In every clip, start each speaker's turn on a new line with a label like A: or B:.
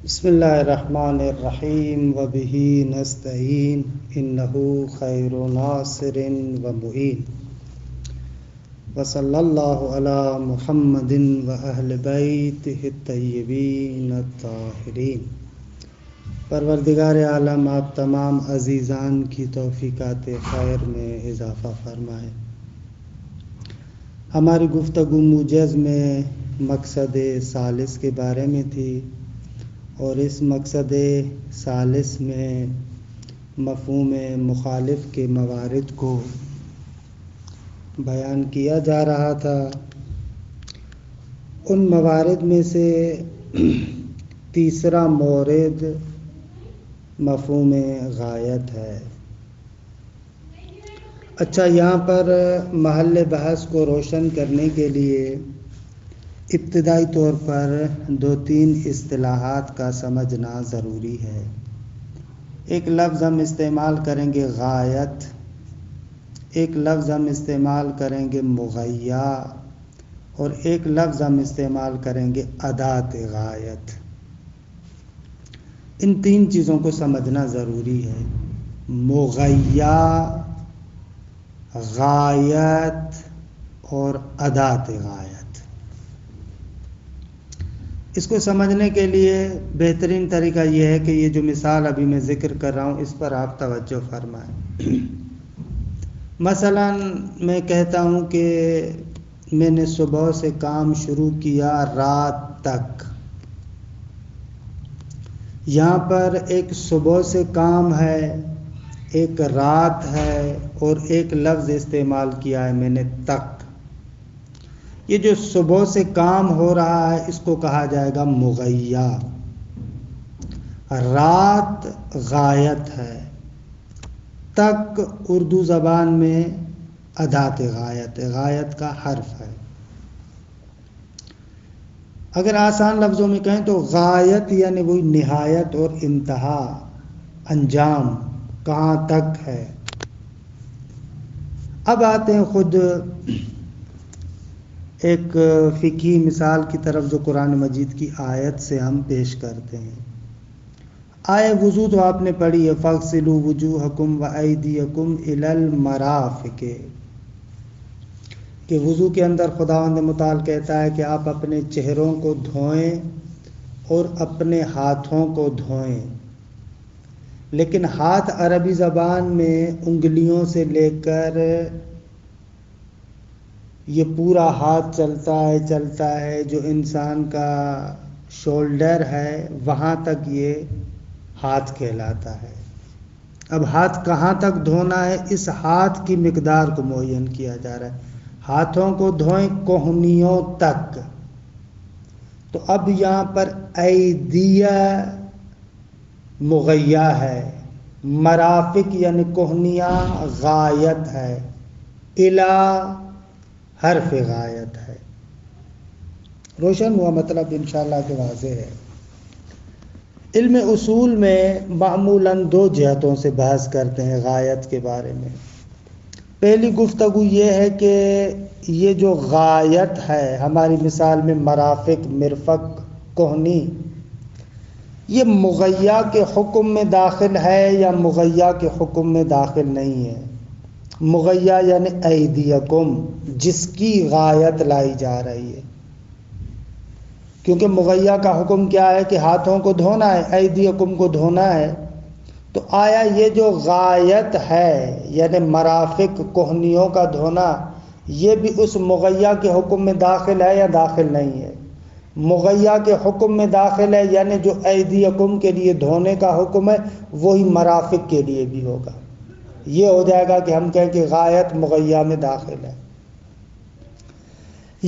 A: بسم اللہ الرحمن الرحیم وبہ نستعین انہ خیر ناصر و معین وصلی اللہ علی محمد و اہل بیتہ الطیبین الطاہرین۔ پروردگار عالم آپ تمام عزیزان کی توفیقات خیر میں اضافہ فرمائے۔ ہماری گفتگو موجز میں مقصد ثالث کے بارے میں تھی، اور اس مقصد ثالث میں مفہوم مخالف کے موارد کو بیان کیا جا رہا تھا۔ ان موارد میں سے تیسرا مورد مفہوم غایت ہے۔ اچھا، یہاں پر محل بحث کو روشن کرنے کے لیے ابتدائی طور پر 2-3 اصطلاحات کا سمجھنا ضروری ہے۔ ایک لفظ ہم استعمال کریں گے غایت، ایک لفظ ہم استعمال کریں گے مغیا، اور ایک لفظ ہم استعمال کریں گے ادات غایت۔ ان 3 چیزوں کو سمجھنا ضروری ہے: مغیا، غایت اور ادات غایت۔ اس کو سمجھنے کے لیے بہترین طریقہ یہ ہے کہ یہ جو مثال ابھی میں ذکر کر رہا ہوں اس پر آپ توجہ فرمائیں۔ مثلا میں کہتا ہوں کہ میں نے صبح سے کام شروع کیا رات تک۔ یہاں پر ایک صبح سے کام ہے، ایک رات ہے، اور ایک لفظ استعمال کیا ہے میں نے تک۔ یہ جو صبح سے کام ہو رہا ہے اس کو کہا جائے گا مغیا۔ رات غایت ہے، تک اردو زبان میں ادات غایت ہے، غایت کا حرف ہے۔ اگر آسان لفظوں میں کہیں تو غایت یعنی وہی نہایت اور انتہا، انجام کہاں تک ہے۔ اب آتے ہیں خود ایک فقہی مثال کی طرف جو قرآن مجید کی آیت سے ہم پیش کرتے ہیں۔ وضو تو آپ نے پڑھی ہے، فاغسلوا وجوہکم وایدیکم الی المرافق، کہ وضو کے اندر خداوند متعال کہتا ہے کہ آپ اپنے چہروں کو دھوئیں اور اپنے ہاتھوں کو دھوئیں۔ لیکن ہاتھ عربی زبان میں انگلیوں سے لے کر یہ پورا ہاتھ چلتا ہے جو انسان کا شولڈر ہے وہاں تک یہ ہاتھ کہلاتا ہے۔ اب ہاتھ کہاں تک دھونا ہے اس ہاتھ کی مقدار کو معین کیا جا رہا ہے۔ ہاتھوں کو دھوئیں کوہنیوں تک۔ تو اب یہاں پر ایدیہ مغیا ہے، مرافق یعنی کوہنیاں غایت ہے، الا حرف غایت ہے۔ روشن ہوا مطلب انشاءاللہ کہ واضح ہے۔ علم اصول میں معمولاً 2 جہتوں سے بحث کرتے ہیں غایت کے بارے میں۔ پہلی گفتگو یہ ہے کہ یہ جو غایت ہے ہماری مثال میں مرافق، مرفق، کوہنی، یہ مغیا کے حکم میں داخل ہے یا مغیا کے حکم میں داخل نہیں ہے۔ مغیا یعنی ایدیکم، جس کی غایت لائی جا رہی ہے، کیونکہ مغیا کا حکم کیا ہے کہ ہاتھوں کو دھونا ہے، ایدیکم کو دھونا ہے۔ تو آیا یہ جو غایت ہے یعنی مرافق کوہنیوں کا دھونا، یہ بھی اس مغیا کے حکم میں داخل ہے یا داخل نہیں ہے؟ مغیا کے حکم میں داخل ہے، یعنی جو ایدیکم کے لیے دھونے کا حکم ہے وہی مرافق کے لیے بھی ہوگا۔ یہ ہو جائے گا کہ ہم کہیں کہ غایت مغیا میں داخل ہے،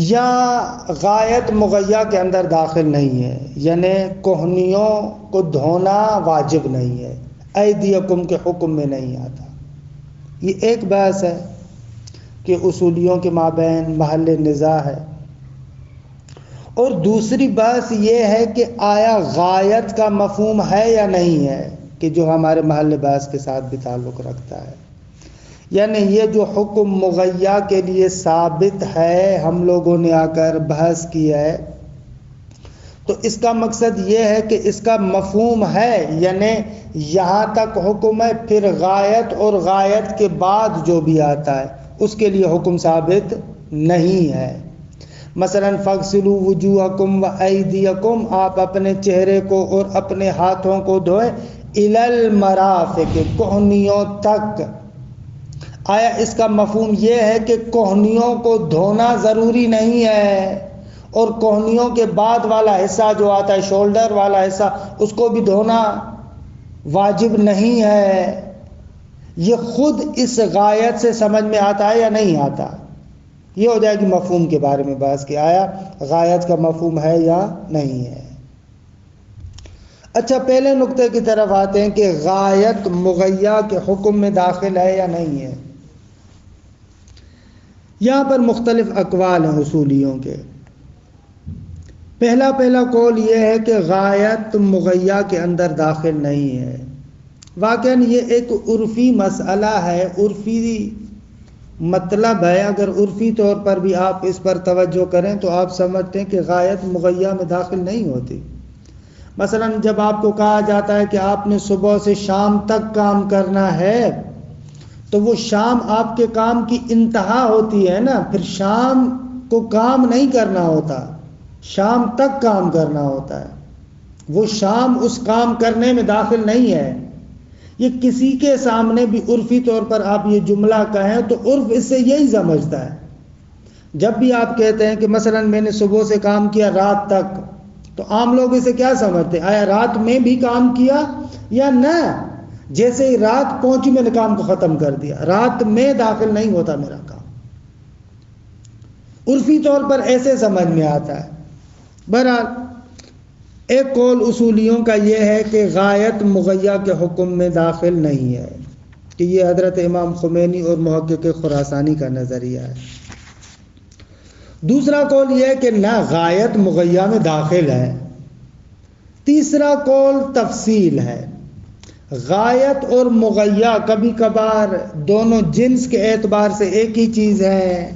A: یا غایت مغیا کے اندر داخل نہیں ہے، یعنی کوہنیوں کو دھونا واجب نہیں ہے، ایدیکم کے حکم میں نہیں آتا۔ یہ ایک بحث ہے کہ اصولیوں کے مابین محل نزاع ہے۔ اور دوسری بحث یہ ہے کہ آیا غایت کا مفہوم ہے یا نہیں ہے، کہ جو ہمارے محل بحث کے ساتھ بھی تعلق رکھتا ہے۔ یعنی یہ جو حکم مغیا کے لیے ثابت ہے، ہم لوگوں نے آ کر بحث کی ہے، تو اس کا مقصد یہ ہے کہ اس کا مفہوم ہے، یعنی یہاں تک حکم ہے، پھر غایت اور غایت کے بعد جو بھی آتا ہے اس کے لیے حکم ثابت نہیں ہے۔ مثلا فاغسلوا وجوہکم وایدیکم، آپ اپنے چہرے کو اور اپنے ہاتھوں کو دھوئے، الی المرافق، کوہنیوں تک۔ آیا اس کا مفہوم یہ ہے کہ کوہنیوں کو دھونا ضروری نہیں ہے، اور کوہنیوں کے بعد والا حصہ جو آتا ہے شولڈر والا حصہ اس کو بھی دھونا واجب نہیں ہے؟ یہ خود اس غایت سے سمجھ میں آتا ہے یا نہیں آتا؟ یہ ہو جائے گی مفہوم کے بارے میں بحث کہ آیا غایت کا مفہوم ہے یا نہیں ہے۔ اچھا، پہلے نقطے کی طرف آتے ہیں کہ غایت مغیّہ کے حکم میں داخل ہے یا نہیں ہے۔ یہاں پر مختلف اقوال ہیں اصولیوں کے۔ پہلا قول یہ ہے کہ غایت مغیّہ کے اندر داخل نہیں ہے۔ واقعاً یہ ایک عرفی مسئلہ ہے، عرفی مطلب ہے۔ اگر عرفی طور پر بھی آپ اس پر توجہ کریں تو آپ سمجھتے ہیں کہ غایت مغیّہ میں داخل نہیں ہوتی۔ مثلا جب آپ کو کہا جاتا ہے کہ آپ نے صبح سے شام تک کام کرنا ہے، تو وہ شام آپ کے کام کی انتہا ہوتی ہے نا، پھر شام کو کام نہیں کرنا ہوتا، شام تک کام کرنا ہوتا ہے۔ وہ شام اس کام کرنے میں داخل نہیں ہے۔ یہ کسی کے سامنے بھی عرفی طور پر آپ یہ جملہ کہیں تو عرف اس سے یہی سمجھتا ہے۔ جب بھی آپ کہتے ہیں کہ مثلا میں نے صبح سے کام کیا رات تک، تو عام لوگ اسے کیا سمجھتے ہیں؟ آیا رات میں بھی کام کیا یا نہ؟ جیسے ہی رات پہنچی میں نے کام کو ختم کر دیا، رات میں داخل نہیں ہوتا میرا کام۔ عرفی طور پر ایسے سمجھ میں آتا ہے۔ بہرحال ایک قول اصولیوں کا یہ ہے کہ غایت مغیّہ کے حکم میں داخل نہیں ہے، کہ یہ حضرت امام خمینی اور محقق خراسانی کا نظریہ ہے۔ دوسرا قول یہ ہے کہ نہ، غایت مغیّہ میں داخل ہے۔ تیسرا قول تفصیل ہے۔ غایت اور مغیّہ کبھی کبھار دونوں جنس کے اعتبار سے ایک ہی چیز ہے۔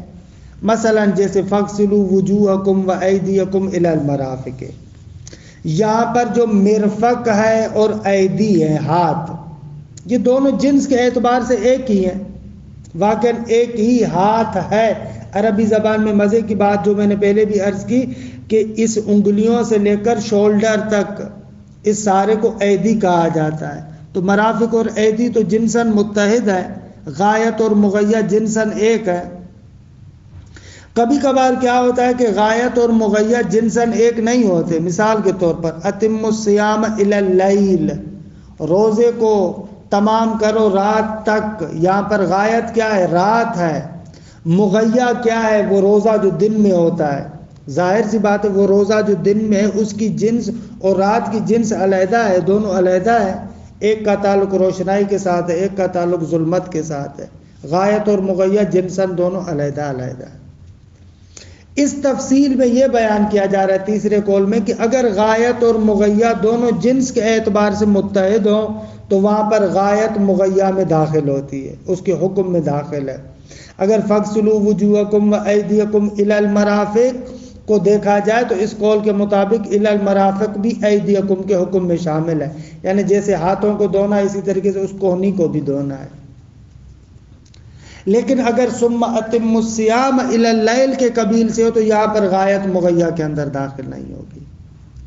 A: مثلا جیسے فاغسلوا وجوہکم وایدیکم الی المرافق، یہاں پر جو مرفق ہے اور ایدی ہے، ہاتھ، یہ دونوں جنس کے اعتبار سے ایک ہی ہیں۔ واقعاً ایک ہی ہاتھ ہے۔ عربی زبان میں مزے کی بات جو میں نے پہلے بھی عرض کی کہ اس انگلیوں سے لے کر شولڈر تک اس سارے کو ایدی کہا جاتا ہے۔ تو مرافق اور ایدی تو جنساً متحد ہے، غایت اور مغیّہ جنساً ایک ہے۔ کبھی کبھار کیا ہوتا ہے کہ غایت اور مغیّہ جنساً ایک نہیں ہوتے۔ مثال کے طور پر اتم الصیام الی اللیل، روزے کو تمام کرو رات تک، یہاں پر غایت کیا ہے؟ رات ہے۔ مغیّہ کیا ہے؟ وہ روزہ جو دن میں ہوتا ہے۔ ظاہر سی بات ہے وہ روزہ جو دن میں ہے اس کی جنس اور رات کی جنس علیحدہ ہے، دونوں علیحدہ ہے۔ ایک کا تعلق روشنائی کے ساتھ ہے، ایک کا تعلق ظلمت کے ساتھ ہے۔ غایت اور مغیّہ جنساً دونوں علیحدہ علیحدہ ہے۔ اس تفصیل میں یہ بیان کیا جا رہا ہے تیسرے قول میں کہ اگر غایت اور مغیّہ دونوں جنس کے اعتبار سے متحد ہوں تو وہاں پر غایت مغیّہ میں داخل ہوتی ہے، اس کے حکم میں داخل ہے۔ اگر فاغسلوا وجوہکم وایدیکم الی المرافق کو دیکھا جائے تو اس قول کے مطابق الی المرافق بھی ایدیکم کے حکم میں شامل ہے، یعنی جیسے ہاتھوں کو دھونا اسی طریقے سے اس کوہنی کو بھی دھونا ہے۔ لیکن اگر ثم اتم الصیام الی اللیل کے قبیل سے ہو تو یہاں پر غایت مغیّہ کے اندر داخل نہیں ہوگی۔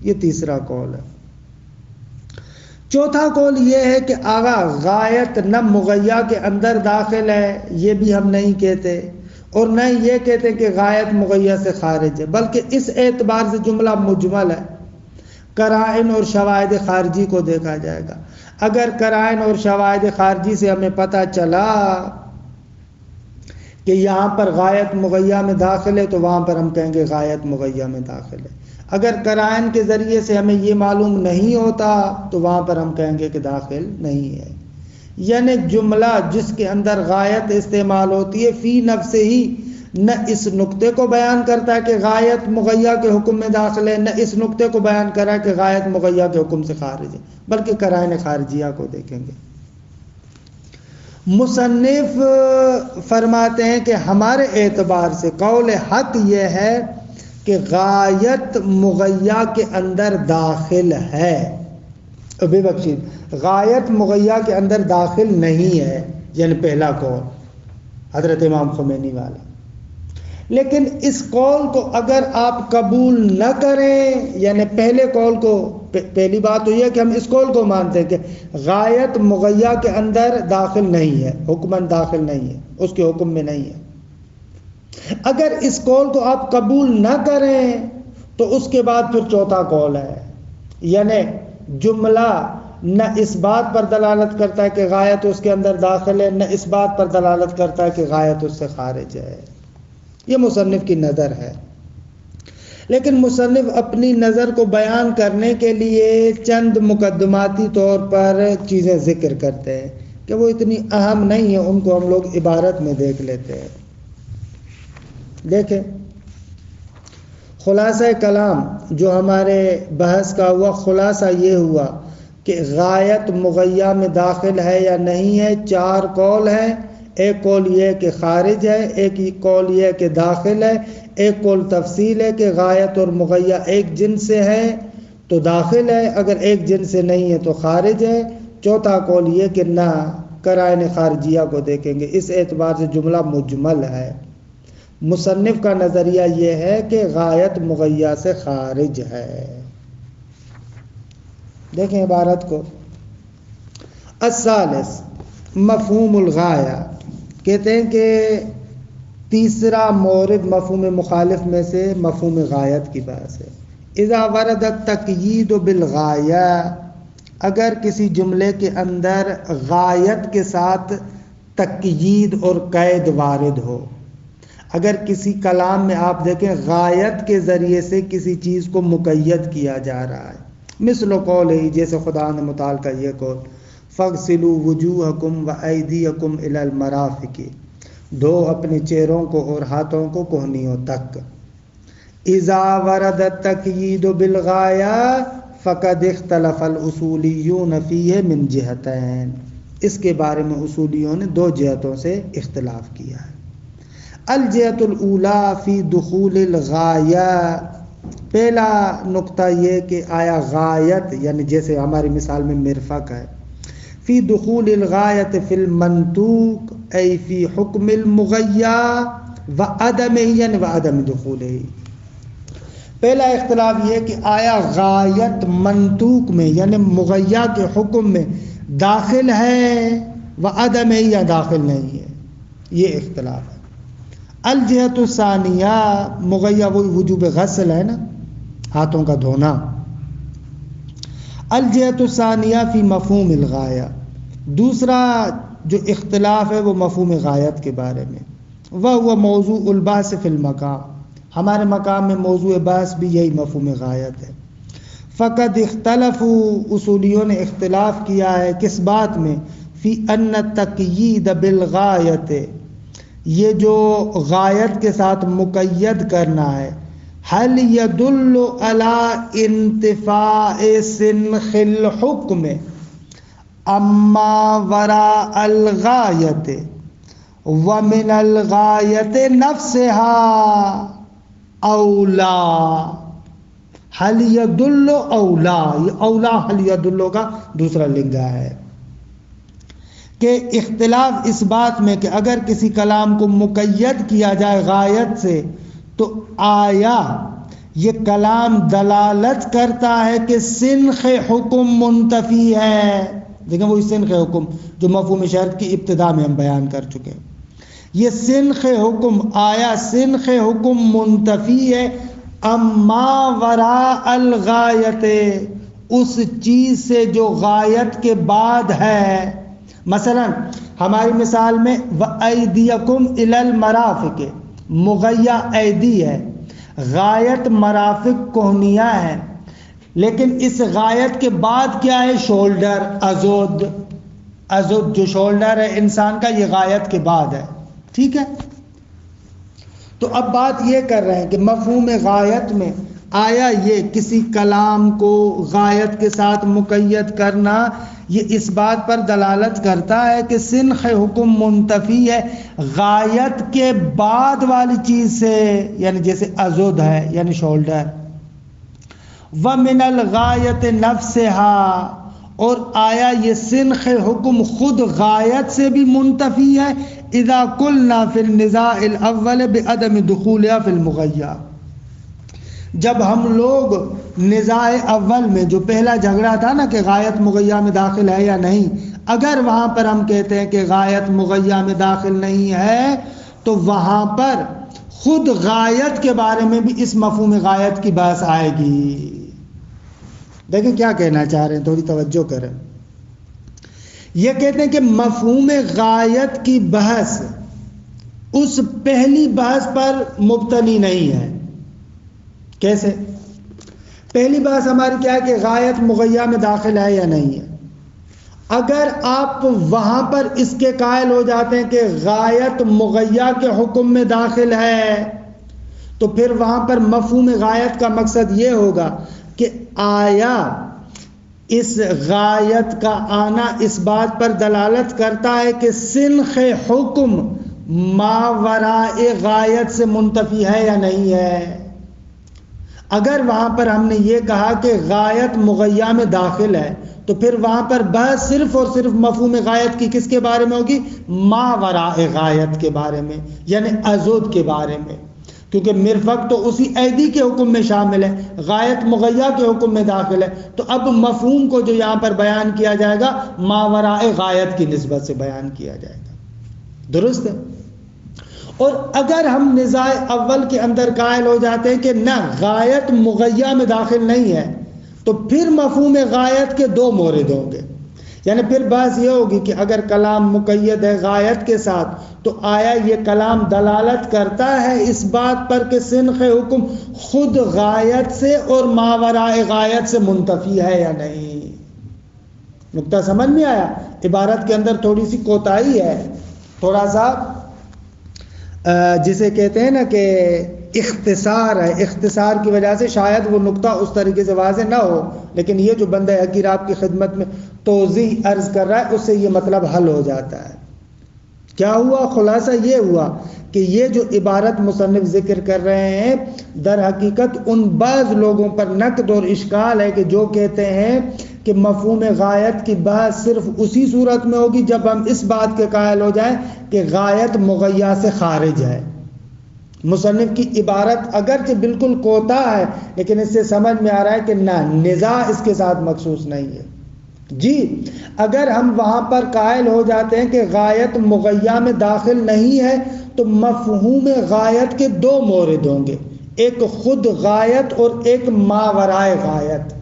A: یہ تیسرا قول ہے۔ چوتھا قول یہ ہے کہ آغا غایت نہ مغیّہ کے اندر داخل ہے، یہ بھی ہم نہیں کہتے، اور نہ یہ کہتے کہ غایت مغیّہ سے خارج ہے، بلکہ اس اعتبار سے جملہ مجمل ہے۔ قرائن اور شواہد خارجی کو دیکھا جائے گا۔ اگر قرائن اور شواہد خارجی سے ہمیں پتہ چلا کہ یہاں پر غایت مغیّہ میں داخل ہے تو وہاں پر ہم کہیں گے غایت مغیّہ میں داخل ہے۔ اگر قرائن کے ذریعے سے ہمیں یہ معلوم نہیں ہوتا تو وہاں پر ہم کہیں گے کہ داخل نہیں ہے۔ یعنی جملہ جس کے اندر غایت استعمال ہوتی ہے فی نفس ہی نہ اس نقطے کو بیان کرتا ہے کہ غایت مغیّہ کے حکم میں داخل ہے، نہ اس نقطے کو بیان کرا کہ غایت مغیّہ کے حکم سے خارج ہے، بلکہ قرائن خارجیہ کو دیکھیں گے۔ مصنف فرماتے ہیں کہ ہمارے اعتبار سے قول حق یہ ہے کہ غایت مغیّا کے اندر داخل ہے، بے بخشید غایت مغیّا کے اندر داخل نہیں ہے، یعنی پہلا قول حضرت امام خمینی والا۔ لیکن اس قول کو اگر آپ قبول نہ کریں، یعنی پہلے قول کو، پہلی بات تو یہ کہ ہم اس قول کو مانتے ہیں کہ غایت مغیّا کے اندر داخل نہیں ہے، حکماً داخل نہیں ہے، اس کے حکم میں نہیں ہے۔ اگر اس قول کو آپ قبول نہ کریں تو اس کے بعد پھر چوتھا قول ہے، یعنی جملہ نہ اس بات پر دلالت کرتا ہے کہ غایت اس کے اندر داخل ہے، نہ اس بات پر دلالت کرتا ہے کہ غایت اس سے خارج ہے۔ یہ مصنف کی نظر ہے، لیکن مصنف اپنی نظر کو بیان کرنے کے لیے چند مقدماتی طور پر چیزیں ذکر کرتے ہیں کہ وہ اتنی اہم نہیں ہیں، ان کو ہم لوگ عبارت میں دیکھ لیتے ہیں۔ دیکھیں، خلاصہ کلام جو ہمارے بحث کا ہوا، خلاصہ یہ ہوا کہ غایت مغیّا میں داخل ہے یا نہیں ہے، چار قول ہیں۔ ایک قول یہ کہ خارج ہے، ایک قول یہ کہ داخل ہے، ایک قول تفصیل ہے کہ غایت اور مغیّا ایک جنس سے ہے تو داخل ہے، اگر ایک جنس سے نہیں ہے تو خارج ہے۔ چوتھا قول یہ کہ نہ، قرائن خارجیہ کو دیکھیں گے، اس اعتبار سے جملہ مجمل ہے۔ مصنف کا نظریہ یہ ہے کہ غایت مغیّا سے خارج ہے۔ دیکھیں عبارت کو، الثالث مفہوم الغایہ، کہتے ہیں کہ تیسرا مورد مفہوم مخالف میں سے مفہوم غایت کی بحث ہے۔ اذا ورد التقیید بالغایہ، اگر کسی جملے کے اندر غایت کے ساتھ تقیید اور قید وارد ہو، اگر کسی کلام میں آپ دیکھیں غایت کے ذریعے سے کسی چیز کو مقید کیا جا رہا ہے، مثل قول ہی، جیسے خدا نے متعال کا یہ قول، فَاغْسِلُوا وُجُوهَكُمْ وَأَيْدِيَكُمْ إِلَى الْمَرَافِقِ، دھو اپنے چہروں کو اور ہاتھوں کو کوہنیوں تک۔ اذا ورد التقیید بالغایہ فقد اختلف الاصولیون فیہ من جہتین، اس کے بارے میں اصولیوں نے دو جہتوں سے اختلاف کیا ہے۔ الجہت الاولی فی دخول الغایہ، پہلا نقطہ یہ کہ آیا غایت، یعنی جیسے ہماری مثال میں مرفق ہے، فی دخول الغایت فی المنطوق ای فی حکم المغیّا وعدمہ، یعنی وعدم دخولہ۔ پہلا اختلاف یہ کہ آیا غایت منطوق میں یعنی مغیّا کے حکم میں داخل ہے وعدمہ، یا داخل نہیں ہے، یہ اختلاف ہے۔ الجہت الثانیہ، مغیّا وہی وجوب غسل ہے نا، ہاتھوں کا دھونا۔ الجہت الثانیہ فی مفہوم الغایہ، دوسرا جو اختلاف ہے وہ مفہوم غایت کے بارے میں، وہ موضوع البحث فی المقام، ہمارے مقام میں موضوع بحث بھی یہی مفہوم غایت ہے۔ فقد اختلفوا، اصولیوں نے اختلاف کیا ہے کس بات میں، فی ان التقیید بالغایت، یہ جو غایت کے ساتھ مقید کرنا ہے، حل یدل علی انتفاء سنخ الحکم اما وراء الغایت ومن الغایت نفسها اولا۔ حل یدل اولا، یہ اولا حل یدل کا دوسرا لنگا ہے، کہ اختلاف اس بات میں کہ اگر کسی کلام کو مقید کیا جائے غایت سے تو آیا یہ کلام دلالت کرتا ہے کہ سنخ حکم منتفی ہے۔ دیکھیں وہی سنخ حکم جو مفہوم شرط کی ابتدا میں ہم بیان کر چکے ہیں، یہ سنخ حکم، آیا سنخ حکم منتفی ہے اما وراء الغایت، اس چیز سے جو غایت کے بعد ہے۔ مثلا ہماری مثال میں وَأَيْدِيَكُمْ إِلَى الْمَرَافِقِ، مغیّا ایدی ہے، غایت مرافق کوہنیہ ہے، لیکن اس غایت کے بعد کیا ہے؟ شولڈر، عضد، عضد جو شولڈر ہے انسان کا، یہ غایت کے بعد ہے، ٹھیک ہے۔ تو اب بات یہ کر رہے ہیں کہ مفہوم غایت میں آیا یہ کسی کلام کو غایت کے ساتھ مقید کرنا یہ اس بات پر دلالت کرتا ہے کہ سنخ حکم منتفی ہے غایت کے بعد والی چیز سے، یعنی جیسے ازود ہے یعنی شولڈر، وَمِنَ الْغَایَةِ نَفْسِهَا، اور آیا یہ سنخ حکم خود غایت سے بھی منتفی ہے، اذا قلنا فی النزاع الاول بعدم دخولها فی المغیّہ، جب ہم لوگ نزاع اول میں جو پہلا جھگڑا تھا نا کہ غایت مغیّہ میں داخل ہے یا نہیں، اگر وہاں پر ہم کہتے ہیں کہ غایت مغیّہ میں داخل نہیں ہے تو وہاں پر خود غایت کے بارے میں بھی اس مفہوم غایت کی بحث آئے گی۔ دیکھیں کیا کہنا چاہ رہے ہیں، تھوڑی توجہ کریں۔ یہ کہتے ہیں کہ مفہوم غایت کی بحث اس پہلی بحث پر مبتنی نہیں ہے۔ کیسے؟ پہلی بحث ہماری کیا ہے کہ غایت مغیّہ میں داخل ہے یا نہیں ہے۔ اگر آپ وہاں پر اس کے قائل ہو جاتے ہیں کہ غایت مغیّہ کے حکم میں داخل ہے تو پھر وہاں پر مفہوم غایت کا مقصد یہ ہوگا کہ آیا اس غایت کا آنا اس بات پر دلالت کرتا ہے کہ سنخ حکم ماوراء غایت سے منتفی ہے یا نہیں ہے۔ اگر وہاں پر ہم نے یہ کہا کہ غایت مغیّہ میں داخل ہے تو پھر وہاں پر بحث صرف اور صرف مفہوم غایت کی کس کے بارے میں ہوگی؟ ماوراء غایت کے بارے میں، یعنی ازود کے بارے میں، کیونکہ مرفق تو اسی ایدی کے حکم میں شامل ہے، غایت مغیّہ کے حکم میں داخل ہے، تو اب مفہوم کو جو یہاں پر بیان کیا جائے گا ماوراء غایت کی نسبت سے بیان کیا جائے گا۔ درست ہے؟ اور اگر ہم نزاع اول کے اندر قائل ہو جاتے ہیں کہ نہ غایت مغیّہ میں داخل نہیں ہے تو پھر مفہوم غایت کے دو مورد ہوں گے، یعنی پھر بات یہ ہوگی کہ اگر کلام مقید ہے غایت کے ساتھ تو آیا یہ کلام دلالت کرتا ہے اس بات پر کہ سنخ حکم خود غایت سے اور ماوراء غایت سے منتفی ہے یا نہیں۔ نقطہ سمجھ میں آیا؟ عبارت کے اندر تھوڑی سی کوتاہی ہے، تھوڑا سا جسے کہتے ہیں نا کہ اختصار ہے، اختصار کی وجہ سے شاید وہ نقطہ اس طریقے سے واضح نہ ہو، لیکن یہ جو بندہ حقیر آپ کی خدمت میں توضیح عرض کر رہا ہے اس سے یہ مطلب حل ہو جاتا ہے۔ کیا ہوا؟ خلاصہ یہ ہوا کہ یہ جو عبارت مصنف ذکر کر رہے ہیں در حقیقت ان بعض لوگوں پر نقد اور اشکال ہے کہ جو کہتے ہیں کہ مفہوم غایت کی بحث صرف اسی صورت میں ہوگی جب ہم اس بات کے قائل ہو جائیں کہ غایت مغیّہ سے خارج ہے۔ مصنف کی عبارت اگرچہ بالکل کوتاہ ہے لیکن اس سے سمجھ میں آ رہا ہے کہ نہ، نزاع اس کے ساتھ مخصوص نہیں ہے۔ جی اگر ہم وہاں پر قائل ہو جاتے ہیں کہ غایت مغیّہ میں داخل نہیں ہے تو مفہوم غایت کے دو مورد ہوں گے، ایک خود غایت اور ایک ماورائے غایت،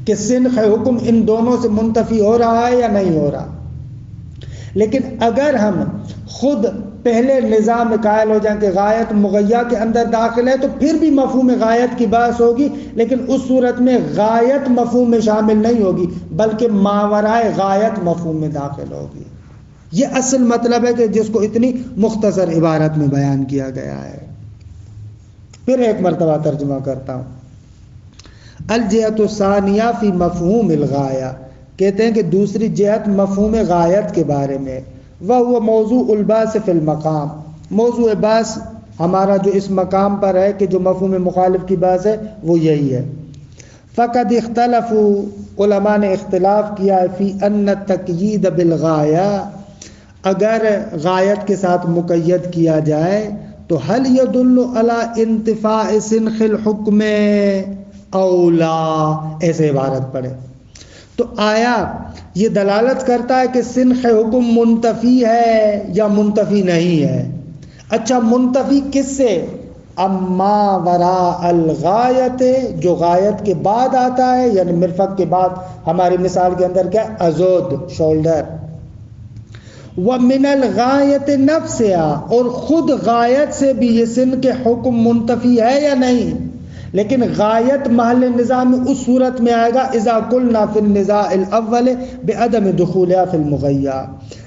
A: کہ سنخ حکم ان دونوں سے منتفی ہو رہا ہے یا نہیں ہو رہا۔ لیکن اگر ہم خود پہلے نظام میں قائل ہو جائیں کہ غایت مغیّہ کے اندر داخل ہے تو پھر بھی مفہوم غایت کی بحث ہوگی، لیکن اس صورت میں غایت مفہوم میں شامل نہیں ہوگی بلکہ ماورائے غایت مفہوم میں داخل ہوگی۔ یہ اصل مطلب ہے کہ جس کو اتنی مختصر عبارت میں بیان کیا گیا ہے۔ پھر ایک مرتبہ ترجمہ کرتا ہوں۔ الجہت الثانیہ فی مفہوم الغایہ، کہتے ہیں کہ دوسری جہت مفہوم غایت کے بارے میں، وہ موضوع الباس فی المقام، موضوع باس ہمارا جو اس مقام پر ہے کہ جو مفہوم مخالف کی بات ہے وہ یہی ہے۔ فقد اختلفوا، علماء نے اختلاف کیا ہے، فی ان التقیید بالغایہ، اگر غایت کے ساتھ مقید کیا جائے تو هل يدل على انتفاء سنخ الحکم اولا، ایسے عبارت پڑھے تو آیا یہ دلالت کرتا ہے کہ سنخ حکم منتفی ہے یا منتفی نہیں ہے؟ اچھا منتفی کس سے؟ اما وراء الغایت، جو غایت کے بعد آتا ہے، یعنی مرفق کے بعد ہماری مثال کے اندر کیا ہے؟ ازود، شولڈر۔ ومن الغایت نفسہا، اور خود غایت سے بھی یہ سن کے حکم منتفی ہے یا نہیں؟ لیکن غایت محل نزاع میں اس صورت میں آئے گا اذا قلنا فی النزاع الاول بعدم دخولها فی المغیّہ،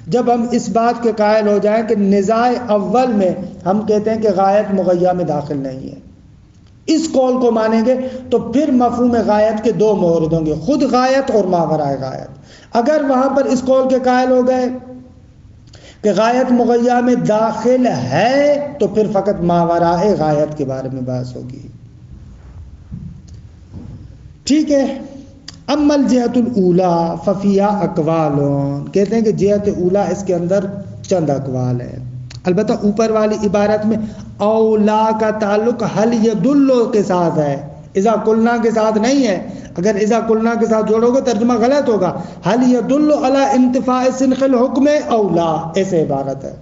A: جب ہم اس بات کے قائل ہو جائیں کہ نزاع اول میں ہم کہتے ہیں کہ غایت مغیّہ میں داخل نہیں ہے۔ اس قول کو مانیں گے تو پھر مفہوم غایت کے دو مورد ہوں گے، خود غایت اور ماورائے غایت۔ اگر وہاں پر اس قول کے قائل ہو گئے کہ غایت مغیّہ میں داخل ہے تو پھر فقط ماورائے غایت کے بارے میں بحث ہوگی۔ ٹھیک ہے، اما الجہۃ الاولیٰ ففیہا اقوال، کہتے ہیں کہ جہت اولیٰ اس کے اندر چند اقوال ہیں۔ البتہ اوپر والی عبارت میں اولا کا تعلق حل یدل کے ساتھ ہے، اذا قلنا کے ساتھ نہیں ہے۔ اگر اذا قلنا کے ساتھ جوڑو گے ترجمہ غلط ہوگا۔ حل یدل علی انتفاء سنخ الحکم اولا، ایسے عبارت ہے۔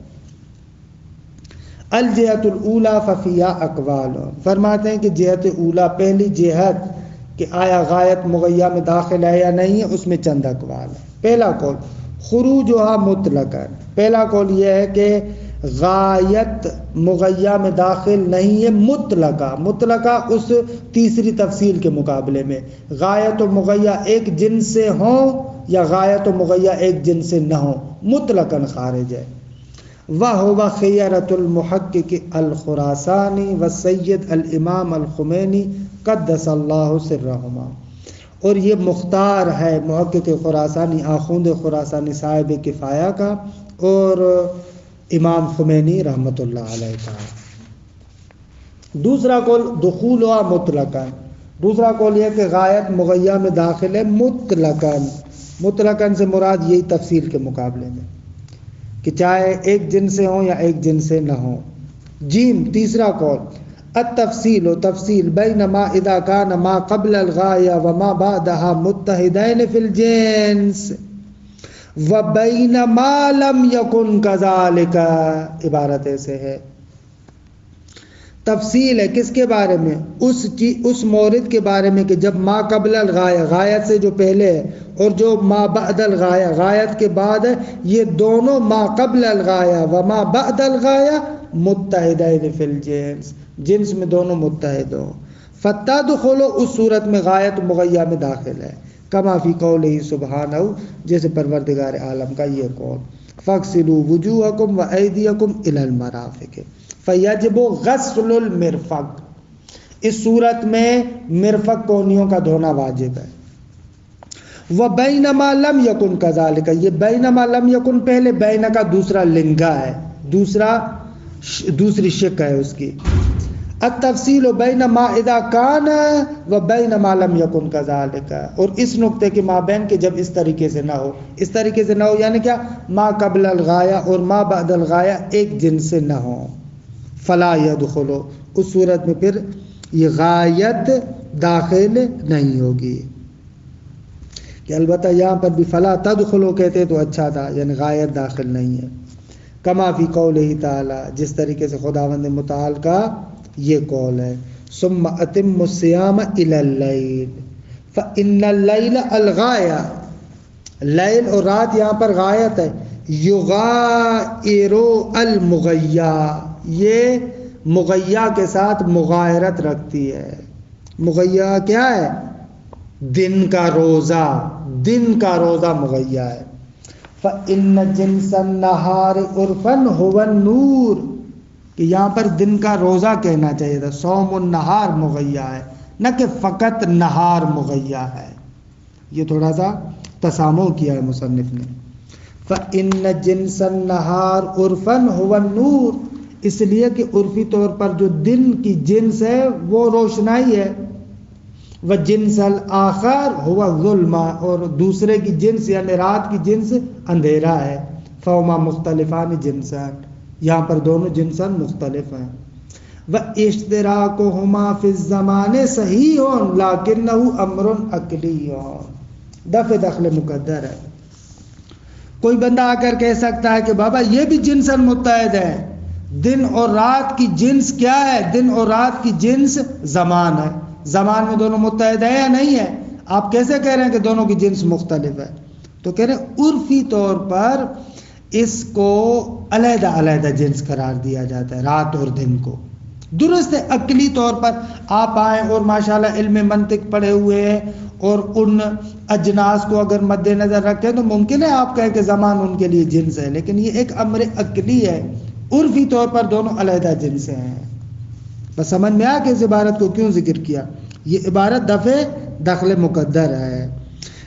A: الجہۃ الاولیٰ ففیہا اقوال، فرماتے ہیں کہ جہت اولیٰ پہلی جہت کہ آیا غایت مغیّہ میں داخل ہے یا نہیں ہے، اس میں چند اقوال ہیں۔ پہلا قول خروجها مطلقاً، پہلا قول یہ ہے کہ غایت مغیّہ میں داخل نہیں ہے مطلقہ اس تیسری تفصیل کے مقابلے میں، غایت و مغیّہ ایک جنس سے ہوں یا غایت و مغیّہ ایک جنس سے نہ ہوں، مطلقاً خارج ہے۔ وَهُوَ خِيَرَةُ الْمُحَقِّقِ الْخُرَاسَانِي وَالسَّيِّدِ الْإِمَامِ الْخُمَینِی قدس اللہ سرہما، اور یہ مختار ہے محقق خراسانی آخوند خراسانی صاحب کفایہ کا اور امام خمینی رحمۃ اللہ علیہ کا۔ دوسرا قول دخولها مطلقاً، دوسرا قول یہ کہ غایت مغیّہ میں داخل ہے مطلقاً سے مراد یہی تفصیل کے مقابلے میں کہ چاہے ایک جن سے ہوں یا ایک جن سے نہ ہوں۔ جیم تیسرا قول التفصیل و تفصیل بین ما اذا کان ما قبل الغایہ وما بعدها متحدین فی الجنس وبین ما لم یکن کذالک، عبارت ایسے ہے۔ تفصیل ہے کس کے بارے میں؟ اس مورد کے بارے میں کہ جب ما قبل الغایہ، غایت سے جو پہلے ہے، اور جو ما بعد الغایہ، غایت کے بعد ہے، یہ دونوں ما قبل الغایہ وما بعد الغایہ متحدین فی الجنس، جنس میں دونوں متحد ہوں۔ فتدخل، اس صورت میں غایت مغیّہ میں داخل ہے، کما فی قولہ سبحانہ، جیسے پروردگار عالم کا یہ قول، فاغسلوا وجوہکم وایدیکم الی المرافق فیجب غسل المرفق، اس صورت میں مرفق کونیوں کا دھونا واجب ہے۔ وبینما لم یکن کذالک، یہ بینما لم یکن پہلے بین کا دوسرا لنگا ہے، دوسری شک ہے اس کی۔ التفصیل بین ما اذا کان و بین ما لم یکن کذالک، اور اس نقطے کے مابین کہ جب اس طریقے سے نہ ہو، اس طریقے سے نہ ہو یعنی کیا؟ ما قبل الغایہ اور ما بعد الغایہ ایک جن سے نہ ہو، فلا یدخلو، اس صورت میں پھر یہ غایت داخل نہیں ہوگی۔ کہ البتہ یہاں پر بھی فلا تدخلو کہتے تو اچھا تھا، یعنی غایت داخل نہیں ہے، کما فی قولہ تعالی، جس طریقے سے خداوند متعال کا یہ قول ہے، ثم اتم الصیام الی اللیل فان اللیل الغایہ، لیل اور رات یہاں پر غایت ہے، یغائر المغیّہ، یہ مغیّہ کے ساتھ مغایرت رکھتی ہے۔ مغیّہ کیا ہے؟ دن کا روزہ، دن کا روزہ مغیّہ ہے۔ فَإِنَّ جِنْسَ النَّهَارِ عُرْفًا هُوَ النُّورُ، کہ یہاں پر دن کا روزہ کہنا چاہیے تھا، صوم النہار مغیّہ ہے، نہ کہ فقط نہار مغیّہ ہے۔ یہ تھوڑا سا تسامح کیا ہے مصنف نے۔ فَإِنَّ جِنْسَ النَّهَارِ عُرْفًا هُوَ النُّورُ، اس لیے کہ عرفی طور پر جو دن کی جنس ہے وہ روشنائی ہے، وجنس الآخر ہوا ظلم، اور دوسرے کی جنس یعنی رات کی جنس اندھیرا ہے، فہما مختلفان جنسان، یہاں پر دونوں جنسان مختلف ہیں۔ واشتراکہما فی الزمان صحیح لیکنہ امر عقلی، دفع دخل مقدر ہے۔ کوئی بندہ آ کر کہہ سکتا ہے کہ بابا یہ بھی جنسان متحد ہے، دن اور رات کی جنس کیا ہے؟ دن اور رات کی جنس زمان ہے، زمان میں دونوں متحد ہیں یا نہیں ہے؟ آپ کیسے کہہ رہے ہیں کہ دونوں کی جنس مختلف ہے؟ تو کہہ رہے ہیں عرفی طور پر اس کو علیحدہ علیحدہ جنس قرار دیا جاتا ہے، رات اور دن کو۔ درست ہے، عقلی طور پر آپ آئیں اور ماشاءاللہ علم منطق پڑھے ہوئے ہیں اور ان اجناس کو اگر مد نظر رکھیں تو ممکن ہے آپ کہیں کہ زمان ان کے لیے جنس ہے، لیکن یہ ایک امر عقلی ہے، عرفی طور پر دونوں علیحدہ جنس ہیں۔ بس سمجھ میں آیا کہ اس عبارت کو کیوں ذکر کیا. یہ عبارت دفع دخل مقدر ہے.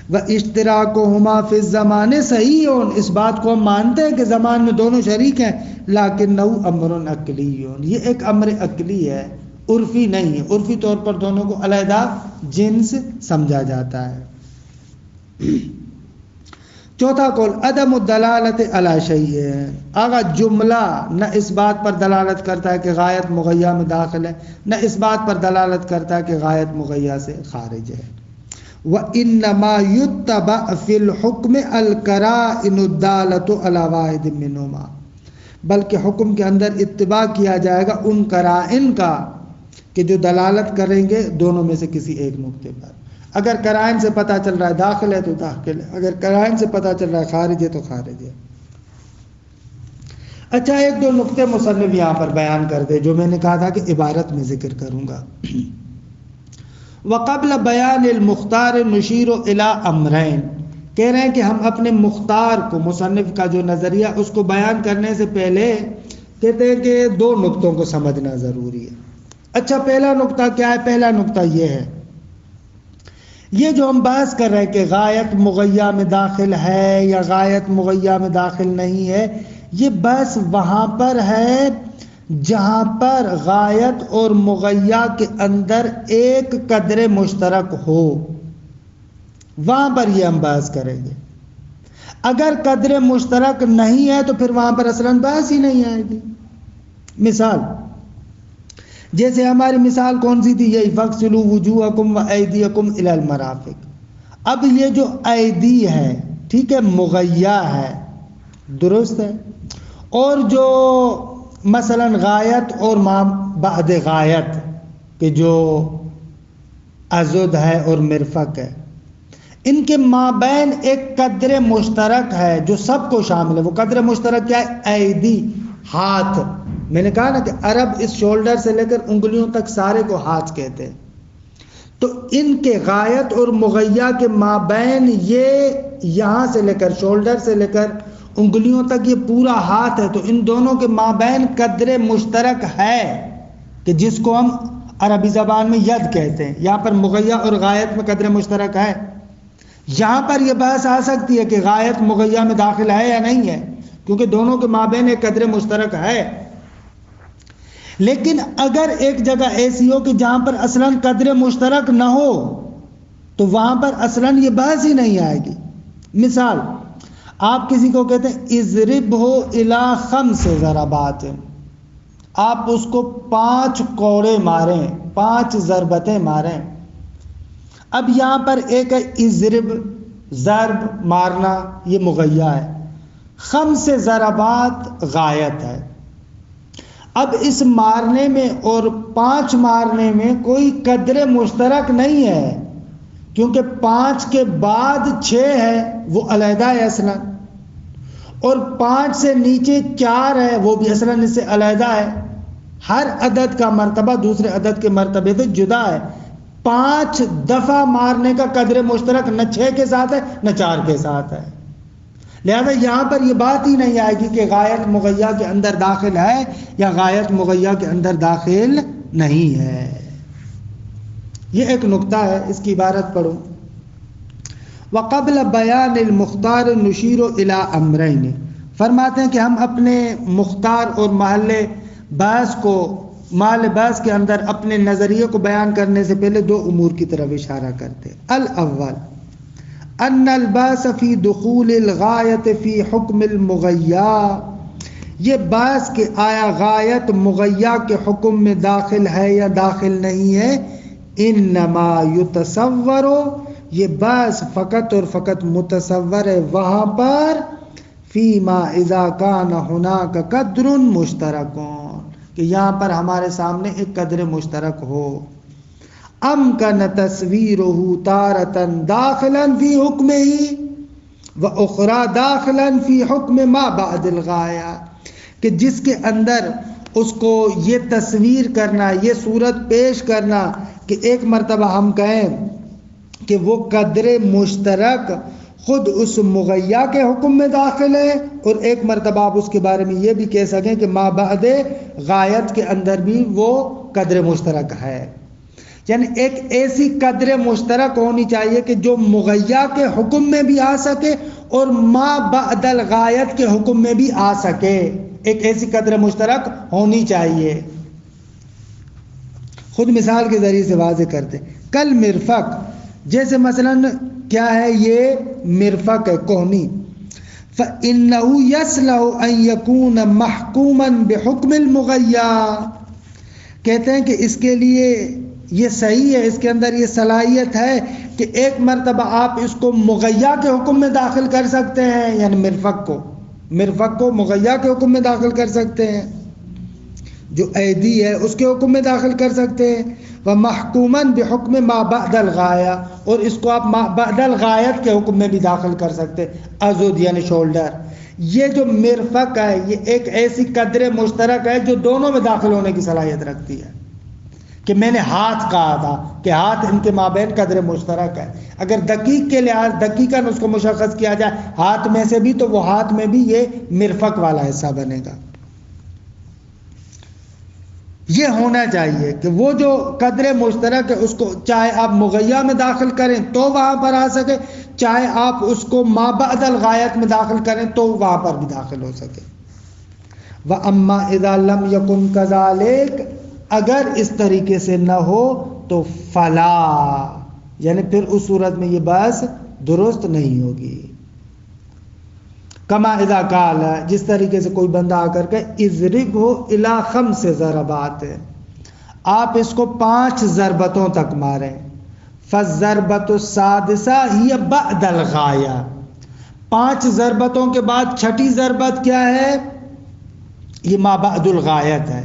A: وَإِشْتِرَاكُهُمَا فِي الزَّمَانِ صحیح، اس بات کو ہم مانتے ہیں کہ زمان میں دونوں شریک ہیں، لَكِنَّهُ أَمْرٌ عَقْلِيٌّ، یہ ایک امر عقلی ہے، عرفی نہیں ہے. عرفی طور پر دونوں کو علیحدہ جنس سمجھا جاتا ہے. چوتھا قول عدم الدلالت علی شیء، آگا جملہ نہ اس بات پر دلالت کرتا ہے کہ غایت مغیّہ میں داخل ہے، نہ اس بات پر دلالت کرتا ہے کہ غایت مغیّہ سے خارج ہے. وَإِنَّمَا يُتَّبَعُ فِي الْحُكْمِ الْقَرَائِنُ الدَّالَّةُ عَلَى وَاحِدٍ مِّنْهُمَا، بلکہ حکم کے اندر اتباع کیا جائے گا ان قرائن کا کہ جو دلالت کریں گے دونوں میں سے کسی ایک نقطے پر. اگر قرائن سے پتہ چل رہا ہے داخل ہے تو داخل ہے، اگر قرائن سے پتہ چل رہا ہے خارج ہے تو خارج ہے. اچھا، ایک دو نقطے مصنف یہاں پر بیان کر دے جو میں نے کہا تھا کہ عبارت میں ذکر کروں گا. وقبل بیان المختار نشیر الی امرین، کہہ رہے ہیں کہ ہم اپنے مختار کو، مصنف کا جو نظریہ اس کو بیان کرنے سے پہلے کہتے ہیں کہ دو نقطوں کو سمجھنا ضروری ہے. اچھا، پہلا نقطہ کیا ہے؟ پہلا نقطہ یہ ہے، یہ جو ہم بحث کر رہے ہیں کہ غایت مغیّہ میں داخل ہے یا غایت مغیّہ میں داخل نہیں ہے، یہ بحث وہاں پر ہے جہاں پر غایت اور مغیّہ کے اندر ایک قدر مشترک ہو، وہاں پر یہ ہم بحث کریں گے. اگر قدر مشترک نہیں ہے تو پھر وہاں پر اصلاً بحث ہی نہیں آئے گی. مثال، جیسے ہماری مثال کون سی تھی؟ یہی فَاغْسِلُوا وُجُوهَكُمْ وَأَيْدِيَكُمْ إِلَى الْمَرَافِقِ. اب یہ جو ایدی ہے، ٹھیک ہے، مغیّہ ہے، درست ہے، اور جو مثلا غایت اور ما بعد غایت کہ جو ازد ہے اور مرفق ہے، ان کے مابین ایک قدر مشترک ہے جو سب کو شامل ہے. وہ قدر مشترک کیا ہے؟ ایدی، ہاتھ. میں نے کہا نا کہ عرب اس شولڈر سے لے کر انگلیوں تک سارے کو ہاتھ کہتے ہیں. تو ان کے غایت اور مغیّہ کے مابین یہ یہاں سے لے کر شولڈر سے لے کر انگلیوں تک یہ پورا ہاتھ ہے. تو ان دونوں کے مابین قدر مشترک ہے کہ جس کو ہم عربی زبان میں ید کہتے ہیں. یہاں پر مغیّہ اور غایت میں قدر مشترک ہے. یہاں پر یہ بحث آ سکتی ہے کہ غایت مغیّہ میں داخل ہے یا نہیں ہے، کیونکہ دونوں کے مابین ایک قدر مشترک ہے. لیکن اگر ایک جگہ ایسی ہو کہ جہاں پر اصلاً قدر مشترک نہ ہو تو وہاں پر اصلاً یہ بحث ہی نہیں آئے گی. مثال، آپ کسی کو کہتے ہیں اضربہ الی 5 ضربات، آپ اس کو 5 کوڑے ماریں، 5 ضربتیں ماریں. اب یہاں پر ایک ہے اضرب، ضرب مارنا، یہ مغیّہ ہے. 5 ضربات غایت ہے. اب اس مارنے میں اور 5 مارنے میں کوئی قدر مشترک نہیں ہے، کیونکہ 5 کے بعد 6 ہے وہ علیحدہ ہے اصلاً، اور 5 سے نیچے 4 ہے وہ بھی اصلاً اس سے علیحدہ ہے. ہر عدد کا مرتبہ دوسرے عدد کے مرتبے سے جدا ہے. 5 دفعہ مارنے کا قدر مشترک نہ 6 کے ساتھ ہے نہ 4 کے ساتھ ہے. لہذا یہاں پر یہ بات ہی نہیں آئے گی کہ غایت مغیّہ کے اندر داخل ہے یا غایت مغیّہ کے اندر داخل نہیں ہے. یہ ایک نقطہ ہے، اس کی عبارت پڑھو. وقبل بیان المختار نشیر الی امرین، فرماتے ہیں کہ ہم اپنے مختار اور محل بحث کے اندر اپنے نظریے کو بیان کرنے سے پہلے 2 امور کی طرف اشارہ کرتے ہیں. الاول ان الباس فی دخول الغایت فی حکم المغیّہ، یہ بحث کہ آیا غایت مغیّہ کے حکم میں داخل ہے یا داخل نہیں ہے، انما یتصور، یہ بحث فقط اور فقط متصور ہے وہاں پر فی ما اذا کان ہناک قدر مشترک، کہ یہاں پر ہمارے سامنے ایک قدر مشترک ہو. امکن تصویرہ تارتاً داخلا فی حکمہ و اخرى داخلا فی حکم ما بعد الغایہ، کہ جس کے اندر اس کو یہ تصویر کرنا، یہ صورت پیش کرنا کہ ایک مرتبہ ہم کہیں کہ وہ قدر مشترک خود اس مغیّہ کے حکم میں داخل ہے، اور ایک مرتبہ آپ اس کے بارے میں یہ بھی کہہ سکیں کہ ما بعد غایت کے اندر بھی وہ قدر مشترک ہے، یعنی ایک ایسی قدر مشترک ہونی چاہیے کہ جو مغیا کے حکم میں بھی آ سکے اور ما بعد الغایت کے حکم میں بھی آ سکے، ایک ایسی قدر مشترک ہونی چاہیے۔ خود مثال کے ذریعے سے واضح کرتے، کل مرفق، جیسے مثلا کیا ہے، یہ مرفق ہے کوہنی، فَإِنَّهُ يَصْلَحُ أَن يَكُونَ مَحْكُومًا بِحُكْمِ الْمُغَيَّا، کہتے ہیں کہ اس کے لیے یہ صحیح ہے، اس کے اندر یہ صلاحیت ہے کہ ایک مرتبہ آپ اس کو مغیا کے حکم میں داخل کر سکتے ہیں، یعنی مرفق کو مغیا کے حکم میں داخل کر سکتے ہیں، جو ایدی ہے اس کے حکم میں داخل کر سکتے ہیں، وَمَحْكُومًا بِحُكْمِ مَا بَعْدَ الْغَایَہ، اور اس کو آپ بعد الغایت کے حکم میں بھی داخل کر سکتے ہیں، عضد یعنی شولڈر۔ یہ جو مرفق ہے یہ ایک ایسی قدر مشترک ہے جو دونوں میں داخل ہونے کی صلاحیت رکھتی ہے، کہ میں نے ہاتھ کہا تھا کہ ہاتھ ان کے مابین قدر مشترک ہے، اگر دقیق کے لحاظ دقیقاً اس کو مشخص کیا جائے ہاتھ میں سے بھی، تو وہ ہاتھ میں بھی یہ مرفق والا حصہ بنے گا۔ یہ ہونا چاہیے کہ وہ جو قدر مشترک ہے اس کو چاہے آپ مغیا میں داخل کریں تو وہاں پر آ سکے، چاہے آپ اس کو ما بعد الغایت میں داخل کریں تو وہاں پر بھی داخل ہو سکے۔ وَأَمَّا إِذَا لَمْ يَكُنْ كَذَلِكَ، اگر اس طریقے سے نہ ہو تو فلا، یعنی پھر اس صورت میں یہ بحث درست نہیں ہوگی۔ کما اذا قال، جس طریقے سے کوئی بندہ آ کر کے اضربہ الی 5 ضربات، آپ اس کو 5 ضربتوں تک ماریں، فالضربۃ السادسہ ہی بعد الغایہ، 5 ضربتوں کے بعد 6ٹھی ضربت کیا ہے، یہ ما بعد الغایت ہے۔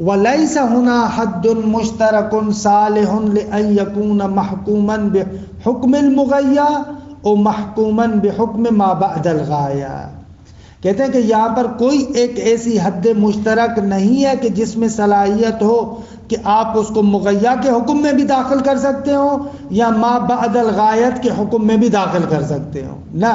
A: وَلَيْسَ هُنَا حَدٌّ مُشْتَرَكٌ صَالِحٌ لِأَن يَكُونَ مَحْكُومًا بِحُكْمِ الْمُغَيَّا او محکوماً بحکم ما بعد الغایہ، کہتے ہیں کہ یہاں پر کوئی ایک ایسی حد مشترک نہیں ہے کہ جس میں صلاحیت ہو کہ آپ اس کو مغیا کے حکم میں بھی داخل کر سکتے ہو یا ما بعد الغایت کے حکم میں بھی داخل کر سکتے ہو، نہ،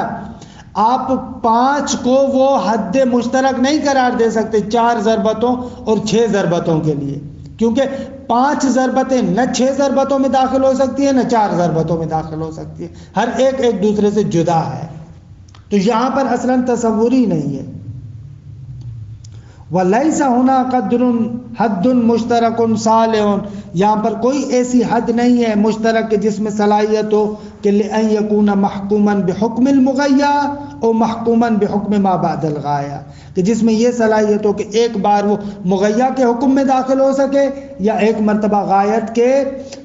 A: آپ 5 کو وہ حد مشترک نہیں قرار دے سکتے 4 ضربتوں اور 6 ضربتوں کے لیے، کیونکہ 5 ضربتیں نہ 6 ضربتوں میں داخل ہو سکتی ہیں نہ 4 ضربتوں میں داخل ہو سکتی ہیں، ہر ایک دوسرے سے جدا ہے، تو یہاں پر اصلاً تصور ہی نہیں ہے۔ وَلَيْسَ هُنَا قَدْرٌ حَدٌّ مُشْتَرَكٌ صَالِحٌ، یہاں پر کوئی ایسی حد نہیں ہے مشترک کہ جس میں صلاحیت ہو کہ لِأَن يَكُونَ مَحْكُومًا بِحُكْمِ الْمُغَيَّا او مَحْكُومًا بِحُكْمِ مَا بَعْدَ الْغَایَہ، کہ جس میں یہ صلاحیت ہو کہ ایک بار وہ مغیا کے حکم میں داخل ہو سکے یا ایک مرتبہ غایت کے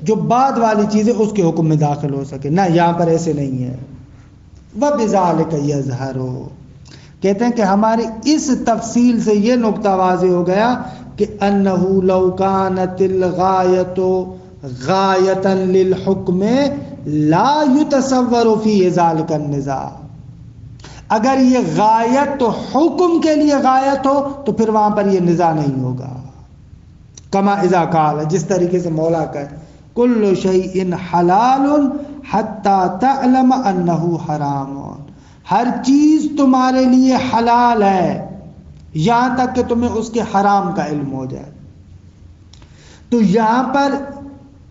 A: جو بعد والی چیزیں اس کے حکم میں داخل ہو سکے، نہ، یہاں پر ایسے نہیں ہے۔ وَبِذَلِكَ يَظْهَرُ، کہتے ہیں کہ ہماری اس تفصیل سے یہ نقطہ واضح ہو گیا کہ انہو لو کانت الغایت غایتا للحکم لا یتصور فی ذلک النزاع، اگر یہ غایت تو حکم کے لیے غایت ہو تو پھر وہاں پر یہ نزاع نہیں ہوگا۔ کما اذا قال، جس طریقے سے مولا کہے کل شیء حلال حتی تعلم انہ حرام، ہر چیز تمہارے لیے حلال ہے یہاں تک کہ تمہیں اس کے حرام کا علم ہو جائے، تو یہاں پر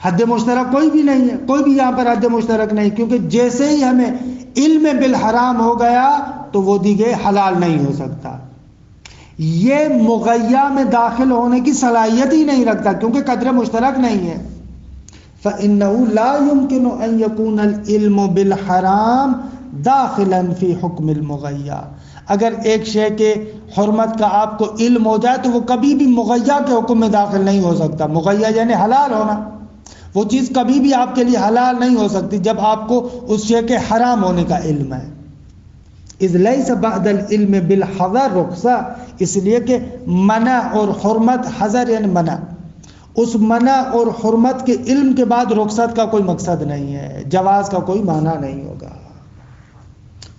A: حد مشترک کوئی بھی نہیں ہے، کوئی بھی یہاں پر حد مشترک نہیں، کیونکہ جیسے ہی ہمیں علم بالحرام ہو گیا تو وہ دیگے حلال نہیں ہو سکتا، یہ مغیا میں داخل ہونے کی صلاحیت ہی نہیں رکھتا کیونکہ قدر مشترک نہیں ہے۔ فَإِنَّهُ لَا يُمْكِنُ أَن يَكُونَ الْعِلْمُ بِالْحَرَامِ دَاخِلًا فِي حُكْمِ الْمُغَيَّا، اگر ایک شے کے حرمت کا آپ کو علم ہو جائے تو وہ کبھی بھی مغیا کے حکم میں داخل نہیں ہو سکتا، مغیا یعنی حلال ہونا، وہ چیز کبھی بھی آپ کے لیے حلال نہیں ہو سکتی جب آپ کو اس شے کے حرام ہونے کا علم ہے۔ اذ لیس بعد العلم بالحظر رخصہ، اس لیے کہ منع اور حرمت، حظر یعنی منع، اس منع اور حرمت کے علم کے بعد رخصت کا کوئی مقصد نہیں ہے، جواز کا کوئی معنی نہیں ہوگا۔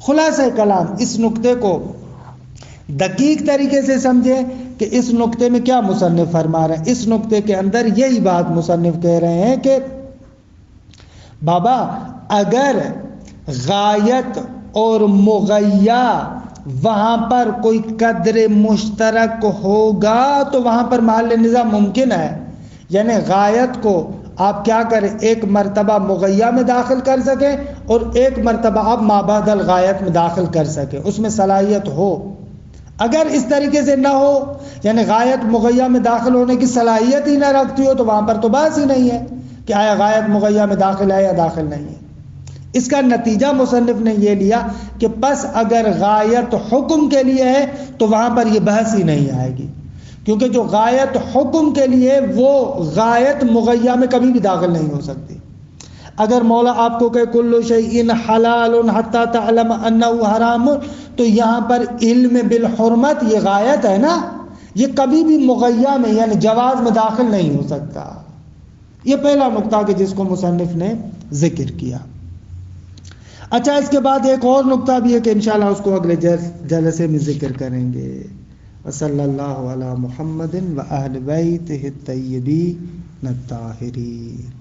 A: خلاصہ کلام، اس نقطے کو دقیق طریقے سے سمجھیں کہ اس نقطے میں کیا مصنف فرما رہے ہیں۔ اس نقطے کے اندر یہی بات مصنف کہہ رہے ہیں کہ بابا اگر غایت اور مغیا وہاں پر کوئی قدر مشترک ہوگا تو وہاں پر محل نزاع ممکن ہے، یعنی غایت کو آپ کیا کریں، ایک مرتبہ مغیّہ میں داخل کر سکیں اور ایک مرتبہ آپ مابعد الغایت میں داخل کر سکیں، اس میں صلاحیت ہو۔ اگر اس طریقے سے نہ ہو، یعنی غایت مغیّہ میں داخل ہونے کی صلاحیت ہی نہ رکھتی ہو، تو وہاں پر تو بحث ہی نہیں ہے کہ آیا غایت مغیّہ میں داخل ہے یا داخل نہیں ہے۔ اس کا نتیجہ مصنف نے یہ لیا کہ پس اگر غایت حکم کے لیے ہے تو وہاں پر یہ بحث ہی نہیں آئے گی، کیونکہ جو غایت حکم کے لیے وہ غایت مغیّہ میں کبھی بھی داخل نہیں ہو سکتی۔ اگر مولا آپ کو کہ کل شیء حلال حتی تعلم انہ حرام، تو یہاں پر علم بالحرمت یہ غایت ہے نا، یہ کبھی بھی مغیّہ میں یعنی جواز میں داخل نہیں ہو سکتا۔ یہ پہلا نقطہ کہ جس کو مصنف نے ذکر کیا۔ اچھا، اس کے بعد ایک اور نقطہ بھی ہے کہ انشاءاللہ اس کو اگلے جلسے میں ذکر کریں گے۔ وصلی اللہ علی محمد و اہل بیتہ الطیبین الطاہرین۔